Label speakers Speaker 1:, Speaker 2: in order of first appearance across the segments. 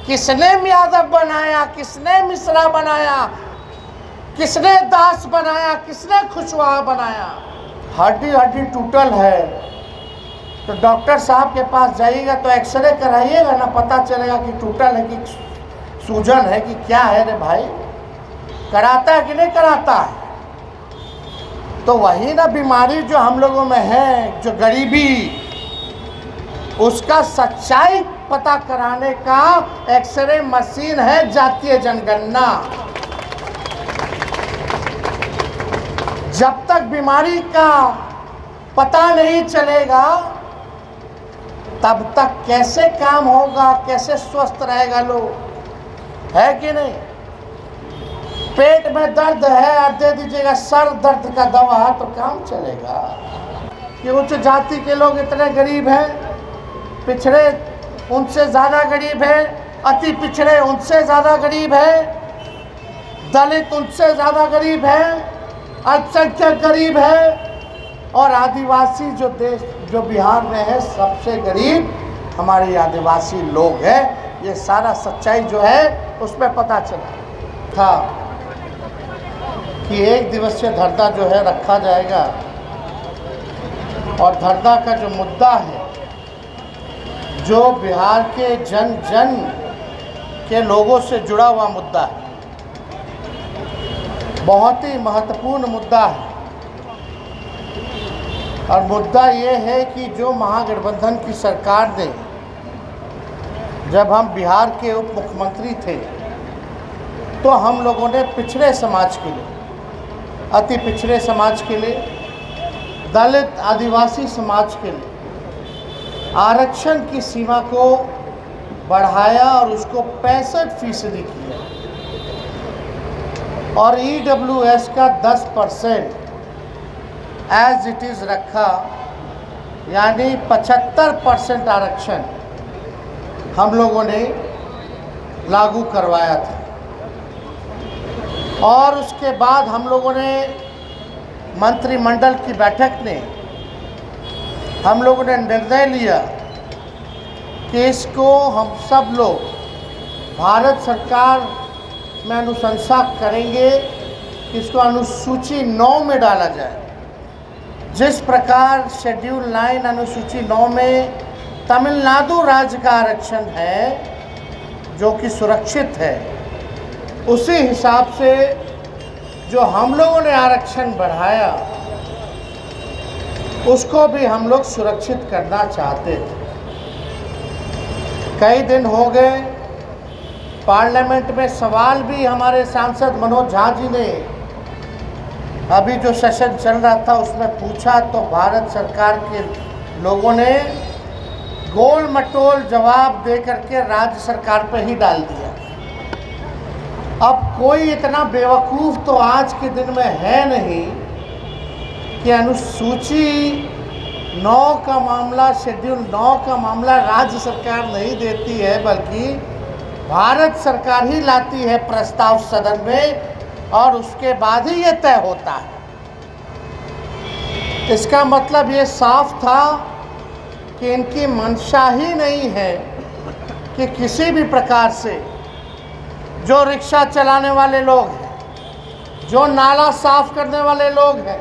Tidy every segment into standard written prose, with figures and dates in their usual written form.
Speaker 1: किसने यादव बनाया, किसने मिश्रा बनाया, किसने दास बनाया, किसने कुशवाहा बनाया। हड्डी हड्डी टूटल है तो डॉक्टर साहब के पास जाइएगा तो एक्सरे कराइएगा ना, पता चलेगा कि टूटल है कि सूजन है कि क्या है। रे भाई, कराता है कि नहीं कराता है? तो वही ना बीमारी जो हम लोगों में है, जो गरीबी, उसका सच्चाई पता कराने का एक्सरे मशीन है जातीय जनगणना। जब तक बीमारी का पता नहीं चलेगा तब तक कैसे काम होगा, कैसे स्वस्थ रहेगा लोग, है कि नहीं? पेट में दर्द है और दे दीजिएगा सर दर्द का दवा तो काम चलेगा। कि उच्च जाति के लोग इतने गरीब हैं, पिछड़े उनसे ज़्यादा गरीब है, अति पिछड़े उनसे ज़्यादा गरीब है, दलित उनसे ज़्यादा गरीब है, अल्पसंख्यक गरीब है, और आदिवासी जो बिहार में है सबसे गरीब हमारे आदिवासी लोग हैं। ये सारा सच्चाई जो है उसमें पता चला था कि एक दिवसीय धरना जो है रखा जाएगा, और धरना का जो मुद्दा है, जो बिहार के जन जन के लोगों से जुड़ा हुआ मुद्दा है, बहुत ही महत्वपूर्ण मुद्दा है। और मुद्दा ये है कि जो महागठबंधन की सरकार ने, जब हम बिहार के उप मुख्यमंत्री थे तो हम लोगों ने पिछड़े समाज के लिए, अति पिछड़े समाज के लिए, दलित आदिवासी समाज के लिए आरक्षण की सीमा को बढ़ाया और उसको 65% किया, और EWS का 10% एज इट इज़ रखा, यानी 75% आरक्षण हम लोगों ने लागू करवाया था। और उसके बाद हम लोगों ने मंत्रिमंडल की बैठक में हम लोगों ने निर्णय लिया कि इसको हम सब लोग भारत सरकार में अनुशंसा करेंगे कि इसको अनुसूची 9 में डाला जाए। जिस प्रकार शेड्यूल 9 अनुसूची 9 में तमिलनाडु राज्य का आरक्षण है जो कि सुरक्षित है, उसी हिसाब से जो हम लोगों ने आरक्षण बढ़ाया उसको भी हम लोग सुरक्षित करना चाहते थे। कई दिन हो गए, पार्लियामेंट में सवाल भी हमारे सांसद मनोज झा जी ने, अभी जो सेशन चल रहा था उसमें पूछा, तो भारत सरकार के लोगों ने गोल मटोल जवाब दे करके राज्य सरकार पे ही डाल दिया। अब कोई इतना बेवकूफ़ तो आज के दिन में है नहीं कि अनुसूची 9 का मामला, शेड्यूल 9 का मामला राज्य सरकार नहीं देती है, बल्कि भारत सरकार ही लाती है प्रस्ताव सदन में, और उसके बाद ही ये तय होता है। इसका मतलब ये साफ था कि इनकी मंशा ही नहीं है कि किसी भी प्रकार से जो रिक्शा चलाने वाले लोग हैं, जो नाला साफ करने वाले लोग हैं,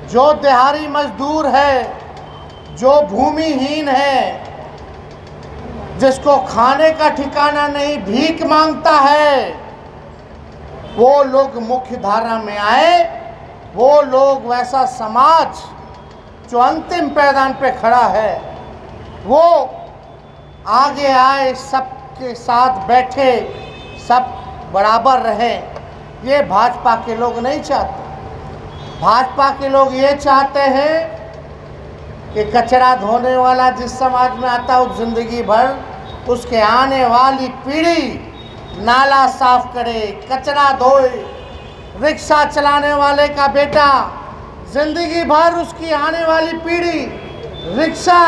Speaker 1: जो दिहाड़ी मजदूर है, जो भूमिहीन है, जिसको खाने का ठिकाना नहीं, भीख मांगता है, वो लोग मुख्य धारा में आए। वो लोग, वैसा समाज जो अंतिम पायदान पे खड़ा है, वो आगे आए, सबके साथ बैठे, सब बराबर रहें। ये भाजपा के लोग नहीं चाहते। भाजपा के लोग ये चाहते हैं कि कचरा धोने वाला जिस समाज में आता है, ज़िंदगी भर उसके आने वाली पीढ़ी नाला साफ करे, कचरा धोए। रिक्शा चलाने वाले का बेटा ज़िंदगी भर, उसकी आने वाली पीढ़ी रिक्शा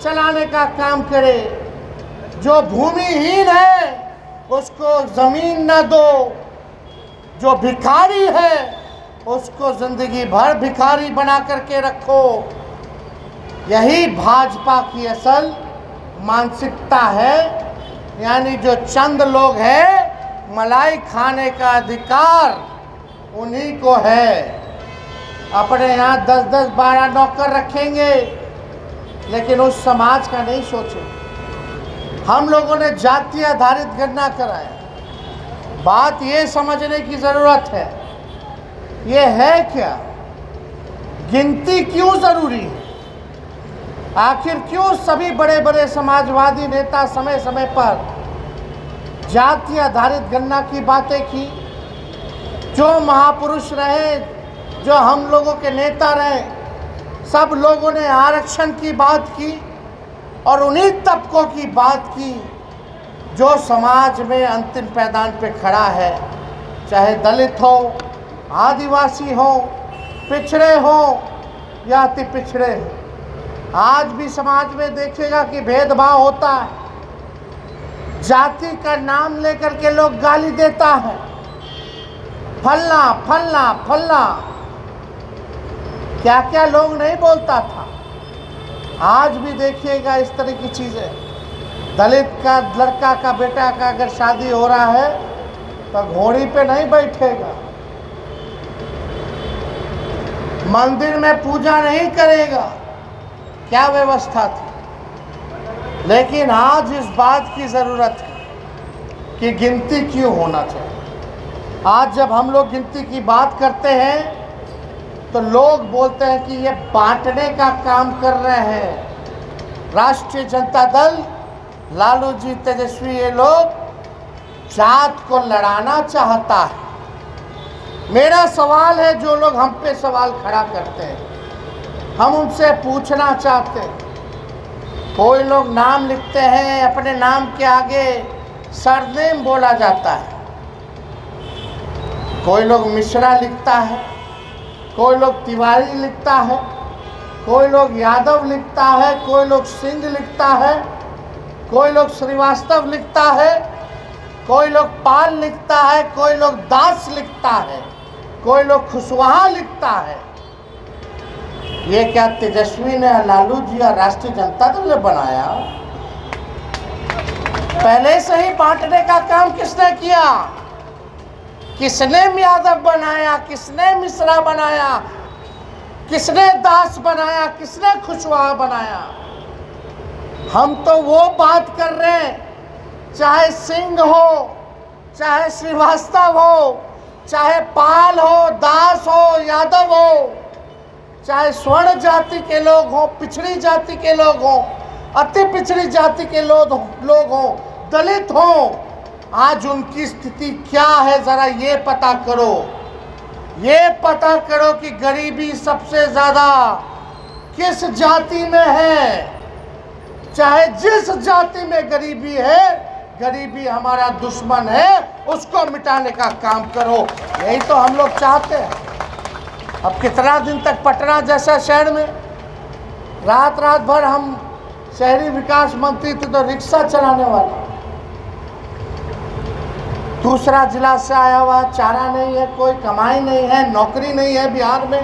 Speaker 1: चलाने का काम करे। जो भूमिहीन है उसको ज़मीन न दो, जो भिखारी है उसको ज़िंदगी भर भिखारी बना करके रखो। यही भाजपा की असल मानसिकता है, यानी जो चंद लोग हैं, मलाई खाने का अधिकार उन्हीं को है। अपने यहाँ 10-10, 12 नौकर रखेंगे, लेकिन उस समाज का नहीं सोचेंगे। हम लोगों ने जाति आधारित गणना कराया। बात ये समझने की ज़रूरत है, ये है क्या? गिनती क्यों ज़रूरी है? आखिर क्यों सभी बड़े बड़े समाजवादी नेता समय समय पर जाति आधारित गणना की बातें की? जो महापुरुष रहे, जो हम लोगों के नेता रहे, सब लोगों ने आरक्षण की बात की और उन्हीं तबकों की बात की जो समाज में अंतिम पैदान पे खड़ा है, चाहे दलित हो, आदिवासी हो, पिछड़े हो या अति पिछड़े हो। आज भी समाज में देखिएगा कि भेदभाव होता है। जाति का नाम लेकर के लोग गाली देता है, फलना फलना फलना, क्या क्या लोग नहीं बोलता था। आज भी देखिएगा इस तरह की चीज़ें। दलित का लड़का का बेटा का अगर शादी हो रहा है तो घोड़ी पे नहीं बैठेगा, मंदिर में पूजा नहीं करेगा। क्या व्यवस्था थी? लेकिन आज इस बात की ज़रूरत है कि गिनती क्यों होना चाहिए। आज जब हम लोग गिनती की बात करते हैं तो लोग बोलते हैं कि ये बांटने का काम कर रहे हैं। राष्ट्रीय जनता दल, लालू जी, तेजस्वी, ये लोग जात को लड़ाना चाहता है। मेरा सवाल है, जो लोग हम पे सवाल खड़ा करते हैं, हम उनसे पूछना चाहते हैं। कोई लोग नाम लिखते हैं, अपने नाम के आगे सरनेम बोला जाता है। कोई लोग मिश्रा लिखता है, कोई लोग तिवारी लिखता है, कोई लोग यादव लिखता है, कोई लोग सिंह लिखता है, कोई लोग श्रीवास्तव लिखता है, कोई लोग पाल लिखता है, कोई लोग दास लिखता है, कोई लोग खुशवाहा लिखता है। ये क्या तेजस्वी ने, लालू जी और राष्ट्रीय जनता दल ने बनाया? पहले से ही बांटने का काम किसने किया? किसने यादव बनाया, किसने मिश्रा बनाया, किसने दास बनाया, किसने खुशवाहा बनाया? हम तो वो बात कर रहे हैं, चाहे सिंह हो, चाहे श्रीवास्तव हो, चाहे पाल हो, दास हो, यादव हो, चाहे स्वर्ण जाति के लोग हों, पिछड़ी जाति के लोग हों, अति पिछड़ी जाति के लोग हों, दलित हों, आज उनकी स्थिति क्या है ज़रा ये पता करो। ये पता करो कि गरीबी सबसे ज़्यादा किस जाति में है। चाहे जिस जाति में गरीबी है, गरीबी हमारा दुश्मन है, उसको मिटाने का काम करो। यही तो हम लोग चाहते हैं। अब कितना दिन तक पटना जैसा शहर में रात रात भर हम शहरी विकास मंत्री थे तो रिक्शा चलाने वाला, दूसरा जिला से आया हुआ, चारा नहीं है, कोई कमाई नहीं है, नौकरी नहीं है बिहार में,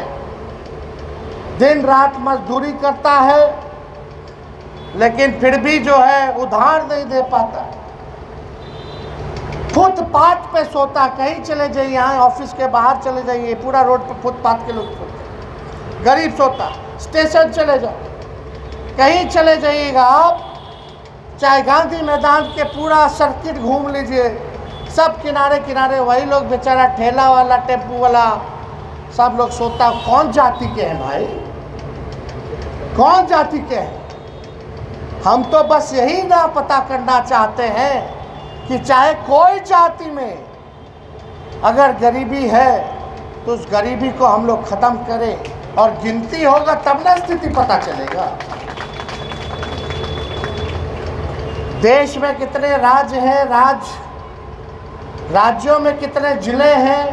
Speaker 1: दिन रात मजदूरी करता है, लेकिन फिर भी जो है उधार नहीं दे पाता। फुटपाथ पे सोता, कहीं चले जाइए, यहाँ ऑफिस के बाहर चले जाइए, पूरा रोड पे फुटपाथ के लोग सोते, गरीब सोता। स्टेशन चले जाओ, कहीं चले जाइएगा आप, चाहे गांधी मैदान के पूरा सर्किट घूम लीजिए, सब किनारे किनारे वही लोग, बेचारा ठेला वाला, टेम्पू वाला, सब लोग सोता। कौन जाति के हैं भाई? कौन जाति के हैं? हम तो बस यही ना पता करना चाहते हैं कि चाहे कोई जाति में अगर गरीबी है तो उस गरीबी को हम लोग ख़त्म करें, और गिनती होगा तब ना स्थिति पता चलेगा। देश में कितने राज्य हैं, राज्यों में कितने जिले हैं।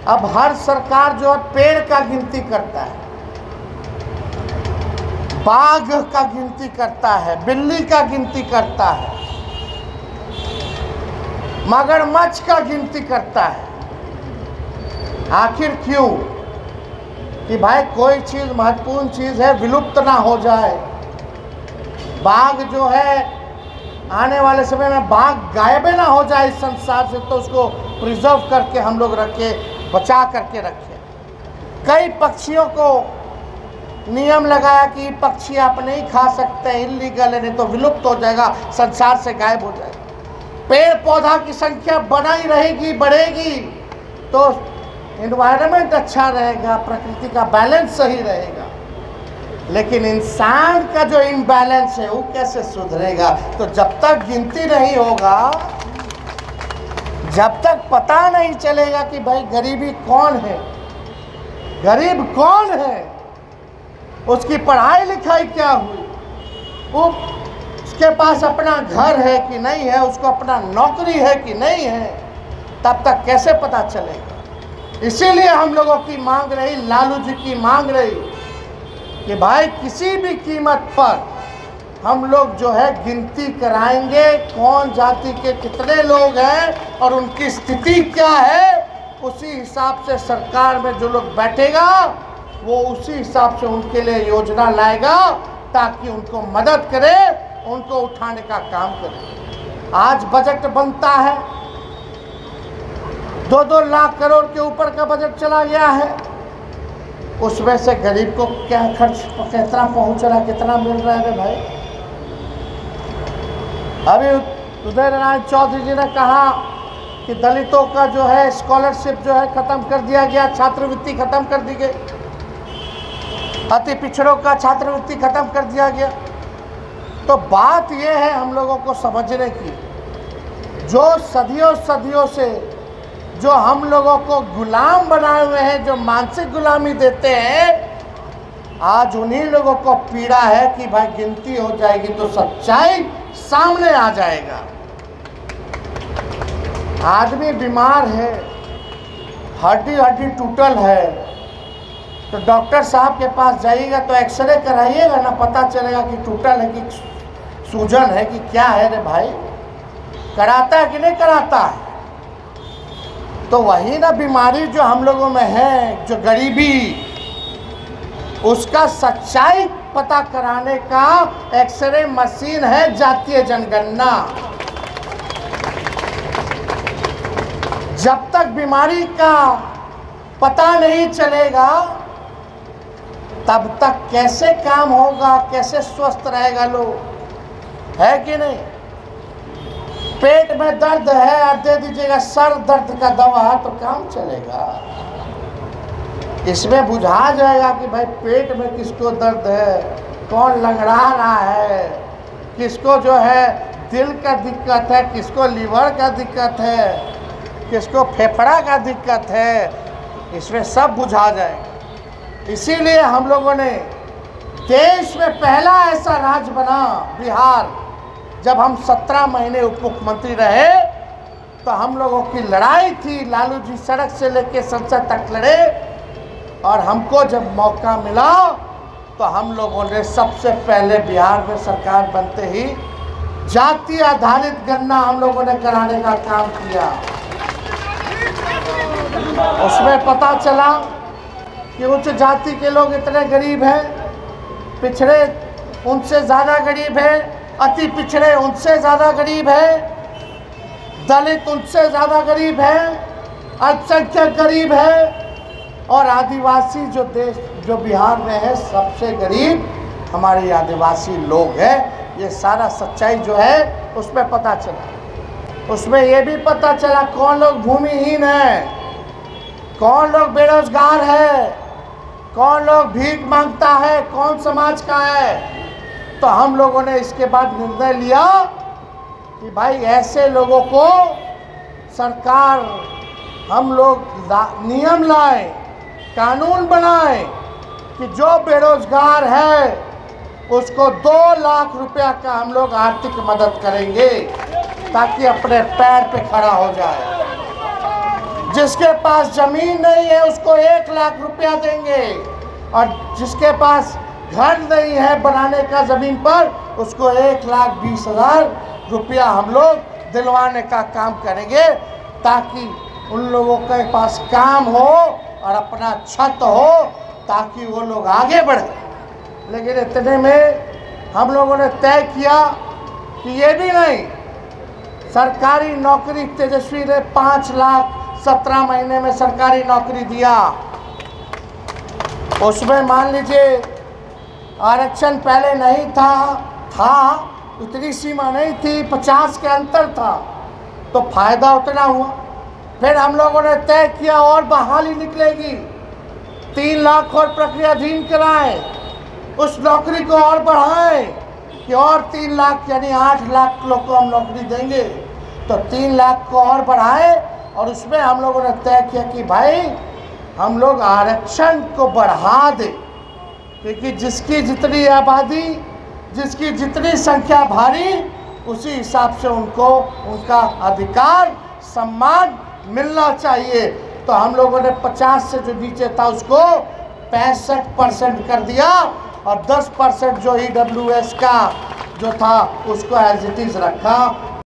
Speaker 1: अब हर सरकार जो है पेड़ का गिनती करता है, बाघ का गिनती करता है, बिल्ली का गिनती करता है, मगरमच्छ का गिनती करता है। आखिर क्यों? कि भाई कोई चीज़ महत्वपूर्ण चीज़ है, विलुप्त ना हो जाए। बाघ जो है आने वाले समय में बाघ गायब ना हो जाए इस संसार से, तो उसको प्रिजर्व करके हम लोग रखे, बचा करके रखें। कई पक्षियों को नियम लगाया कि पक्षी आप नहीं खा सकते, इलीगल है, नहीं तो विलुप्त हो जाएगा, संसार से गायब हो जाएगा। पेड़ पौधा की संख्या बनाई रहेगी, बढ़ेगी, तो एनवायरनमेंट अच्छा रहेगा, प्रकृति का बैलेंस सही रहेगा। लेकिन इंसान का जो इम्बैलेंस है वो कैसे सुधरेगा? तो जब तक गिनती नहीं होगा, जब तक पता नहीं चलेगा कि भाई गरीबी कौन है, गरीब कौन है, उसकी पढ़ाई लिखाई क्या हुई, उसके पास अपना घर है कि नहीं है, उसको अपना नौकरी है कि नहीं है, तब तक कैसे पता चलेगा? इसीलिए हम लोगों की मांग रही, लालू जी की मांग रही कि भाई किसी भी कीमत पर हम लोग जो है गिनती कराएंगे, कौन जाति के कितने लोग हैं और उनकी स्थिति क्या है, उसी हिसाब से सरकार में जो लोग बैठेगा वो उसी हिसाब से उनके लिए योजना लाएगा, ताकि उनको मदद करे, उनको उठाने का काम करे। आज बजट बनता है, 2-2 लाख करोड़ के ऊपर का बजट चला गया है। उसमें से गरीब को क्या खर्च कितना पहुंच रहा, कितना मिल रहा है रे भाई? अभी उदय नारायण चौधरी जी ने कहा कि दलितों का जो है स्कॉलरशिप जो है ख़त्म कर दिया गया, छात्रवृत्ति ख़त्म कर दी गई, अति पिछड़ों का छात्रवृत्ति ख़त्म कर दिया गया। तो बात यह है हम लोगों को समझने की, जो सदियों सदियों से जो हम लोगों को गुलाम बनाए हुए हैं, जो मानसिक गुलामी देते हैं, आज उन्हीं लोगों को पीड़ा है कि भाई गिनती हो जाएगी तो सच्चाई सामने आ जाएगा। आदमी बीमार है, हड्डी हड्डी टूटल है, तो डॉक्टर साहब के पास जाइएगा तो एक्सरे कराइएगा ना, पता चलेगा कि टूटल है कि सूजन है कि क्या है रे भाई? कराता है कि नहीं कराता है? तो वही ना बीमारी जो हम लोगों में है, जो गरीबी, उसका सच्चाई पता कराने का एक्सरे मशीन है जातीय जनगणना। जब तक बीमारी का पता नहीं चलेगा तब तक कैसे काम होगा, कैसे स्वस्थ रहेगा लोग, है कि नहीं? पेट में दर्द है और दे दीजिएगा सर दर्द का दवा तो काम चलेगा? इसमें बुझा जाएगा कि भाई पेट में किसको दर्द है, कौन लंगड़ा रहा है, किसको जो है दिल का दिक्कत है, किसको लीवर का दिक्कत है, किसको फेफड़ा का दिक्कत है, इसमें सब बुझा जाएगा। इसीलिए हम लोगों ने देश में पहला ऐसा राज्य बना बिहार, जब हम 17 महीने उप मुख्यमंत्री रहे तो हम लोगों की लड़ाई थी, लालू जी सड़क से लेके संसद तक लड़े, और हमको जब मौका मिला तो हम लोगों ने सबसे पहले बिहार में सरकार बनते ही जाति आधारित गणना हम लोगों ने कराने का काम किया। उसमें पता चला कि उच्च जाति के लोग इतने गरीब हैं, पिछड़े उनसे ज़्यादा गरीब है, अति पिछड़े उनसे ज़्यादा गरीब है, दलित उनसे ज़्यादा गरीब है, अल्पसंख्यक गरीब है, और आदिवासी जो बिहार में है सबसे गरीब हमारे आदिवासी लोग हैं। ये सारा सच्चाई जो है उसमें पता चला। उसमें ये भी पता चला कौन लोग भूमिहीन है, कौन लोग बेरोजगार है, कौन लोग भीख मांगता है, कौन समाज का है। तो हम लोगों ने इसके बाद निर्णय लिया कि भाई ऐसे लोगों को सरकार, हम लोग नियम लाए, कानून बनाए कि जो बेरोजगार है उसको 2 लाख रुपया का हम लोग आर्थिक मदद करेंगे ताकि अपने पैर पे खड़ा हो जाए। जिसके पास ज़मीन नहीं है उसको 1 लाख रुपया देंगे, और जिसके पास घर नहीं है बनाने का ज़मीन पर उसको 1,20,000 रुपया हम लोग दिलवाने का काम करेंगे, ताकि उन लोगों के पास काम हो और अपना छत हो, ताकि वो लोग आगे बढ़े। लेकिन इतने में हम लोगों ने तय किया कि ये भी नहीं, सरकारी नौकरी तेजस्वी ने 5 लाख 17 महीने में सरकारी नौकरी दिया। उसमें मान लीजिए आरक्षण पहले नहीं था, उतनी सीमा नहीं थी, 50 के अंतर था, तो फायदा उतना हुआ। फिर हम लोगों ने तय किया और बहाली निकलेगी, 3 लाख और प्रक्रियाधीन कराएं, उस नौकरी को और बढ़ाएं कि और 3 लाख यानी 8 लाख लोग को हम नौकरी देंगे। तो 3 लाख को और बढ़ाएं और उसमें हम लोगों ने तय किया कि भाई हम लोग आरक्षण को बढ़ा दें, क्योंकि जिसकी जितनी आबादी, जिसकी जितनी संख्या भारी, उसी हिसाब से उनको उनका अधिकार सम्मान मिलना चाहिए। तो हम लोगों ने 50 से जो नीचे था उसको 65% कर दिया और 10% जो EWS का जो था उसको एज इट इज़ रखा।